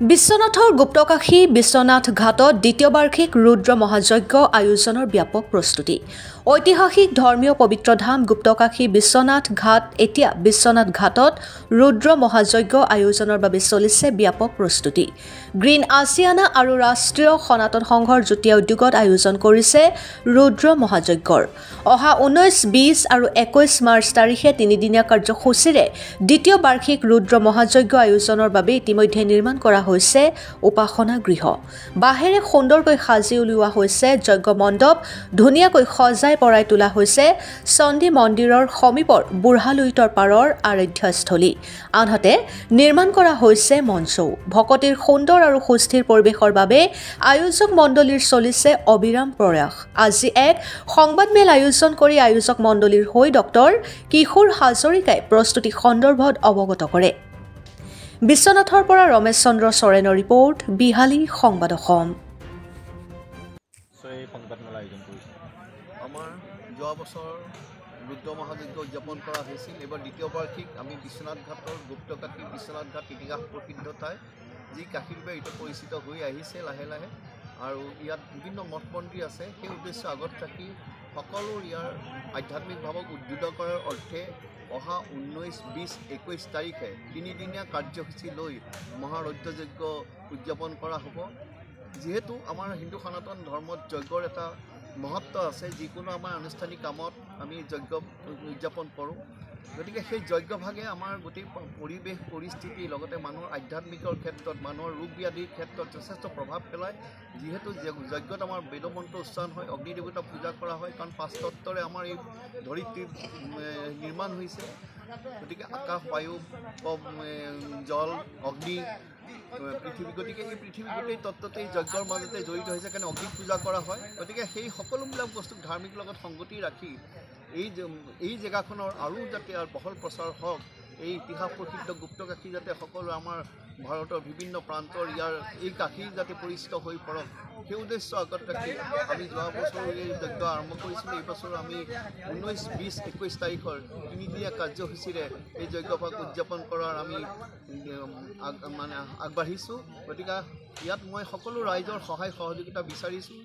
বিশ্বনাথৰ গুপ্তকাশী বিশ্বনাথ ঘাটত দ্বিতীয় বাৰ্ষিক ৰুদ্ৰ মহাযজ্ঞ আয়োজনৰ ব্যাপক প্ৰস্তুতি। ঐতিহাসিক ধৰ্মীয় পবিত্ৰধাম গুপ্তকাশী বিশ্বনাথ ঘাট এতিয়া বিশ্বনাথ ঘাটত ৰুদ্ৰ মহাযজ্ঞ আয়োজনৰ বাবে চলিছে ব্যাপক প্ৰস্তুতি। গ্ৰীণ আছিয়ানা আৰু ৰাষ্ট্ৰীয় সনাতন সংঘৰ যুটীয়া উদ্যোগত আয়োজন কৰিছে ৰুদ্ৰ মহাযজ্ঞৰ। অহা 19, 20 আৰু 21 মাৰ্চ তাৰিখে তিনিদিনীয়া কাৰ্যসূচীৰে দ্বিতীয় বাৰ্ষিক ৰুদ্ৰ মহাযজ্ঞ আয়োজনৰ বাবে ইতিমধ্যে নিৰ্মাণ কৰা হৈছে উপাসনা গৃহ। বাহেৰে সুন্দৰকৈ সাজি উলিওৱা হৈছে যজ্ঞ মণ্ডপ, ধুনীয়াকৈ সজাই পৰাই তোলা হৈছে চণ্ডী মন্দিৰৰ সমীপৰ বুঢ়ালুইতৰ পাৰৰ আৰাধ্যস্থলী। আনহাতে নিৰ্মাণ কৰা হৈছে মঞ্চও। ভকতিৰ সুন্দৰ আৰু সুস্থিৰ পৰিৱেশৰ বাবে আয়োজক মণ্ডলীৰ চলিছে অবিৰাম প্ৰয়াস। আজি এক সংবাদমেল আয়োজন কৰি আয়োজক মণ্ডলীৰ হৈ ডক্টৰ কিশোৰ হাজৰিকাই প্ৰস্তুতি সন্দৰ্ভত অৱগত কৰে। বিশ্বনাথৰ পৰা ৰমেশ চন্দ্ৰ চৰেনৰ ৰিপৰ্ট, বিহালী সংবাদ অসম। আমাৰ যোৱা বছৰ ৰুদ্ৰ মহাযজ্ঞ উদযাপন কৰা হৈছিল। এইবাৰ দ্বিতীয় বাৰ্ষিক আমি বিশ্বনাথ ঘাটৰ গুপ্তকাশী বিশ্বনাথ ঘাট ইতিহাস প্ৰসিদ্ধ ঠাই, যি কাশীৰ বাবে এতিয়া পৰিচিত হৈ আহিছে লাহে লাহে, আৰু ইয়াত বিভিন্ন মঠ মন্দিৰ আছে। সেই উদ্দেশ্য আগত ৰাখি সকলো ইয়াৰ আধ্যাত্মিক ভাৱক উদ্বুদ্ধ কৰাৰ অৰ্থে অহা 19, 20, 21 তাৰিখে তিনিদিনীয়া কাৰ্যসূচী লৈ মহাৰুদ্ৰযজ্ঞ উদযাপন কৰা হ'ব। যিহেতু আমাৰ হিন্দু সনাতন ধৰ্মত যজ্ঞৰ এটা মহত্ব আছে, যিকোনো আমাৰ আনুষ্ঠানিক কামত আমি যজ্ঞ উদযাপন কৰোঁ। গতিকে সেই যজ্ঞভাগে আমাৰ গোটেই পৰিৱেশ পৰিস্থিতি লগতে মানুহৰ আধ্যাত্মিকৰ ক্ষেত্ৰত, মানুহৰ ৰোগ ব্যাধিৰ ক্ষেত্ৰত যথেষ্ট প্ৰভাৱ পেলায়। যিহেতু যজ্ঞত আমাৰ বেদমন্ত্ৰ উচ্চাৰণ হয়, অগ্নি দেৱতা পূজা কৰা হয়, কাৰণ 5 তত্ত্বৰে আমাৰ এই ধৰিত্ৰী নিৰ্মাণ হৈছে। গতিকে আকাশ, বায়ু, জল, অগ্নি, পৃথিৱী, গতিকে এই পৃথিৱী গোটেই তত্ত্বতেই যজ্ঞৰ মাজতে জড়িত হৈছে, কাৰণে অগ্নিক পূজা কৰা হয়। গতিকে সেই সকলোবিলাক বস্তুক ধাৰ্মিক লগত সংগতি ৰাখি এই জেগাখনৰ আৰু যাতে বহল প্ৰচাৰ হওক, এই ইতিহাস প্ৰসিদ্ধ গুপ্তকাশী যাতে সকলো আমাৰ ভাৰতৰ বিভিন্ন প্ৰান্তৰ ইয়াৰ এই কাশী যাতে পৰিচিত হৈ পৰক, সেই উদ্দেশ্য আগত ৰাখি আমি যোৱা বছৰ এই যজ্ঞ আৰম্ভ কৰিছিলোঁ। এই বছৰ আমি 19, 20, 21 তাৰিখৰ তিনিদিনীয়া কাৰ্যসূচীৰে এই যজ্ঞভাগ উদযাপন কৰাৰ আমি আগবাঢ়িছোঁ। গতিকে ইয়াত মই সকলো ৰাইজৰ সহায় সহযোগিতা বিচাৰিছোঁ।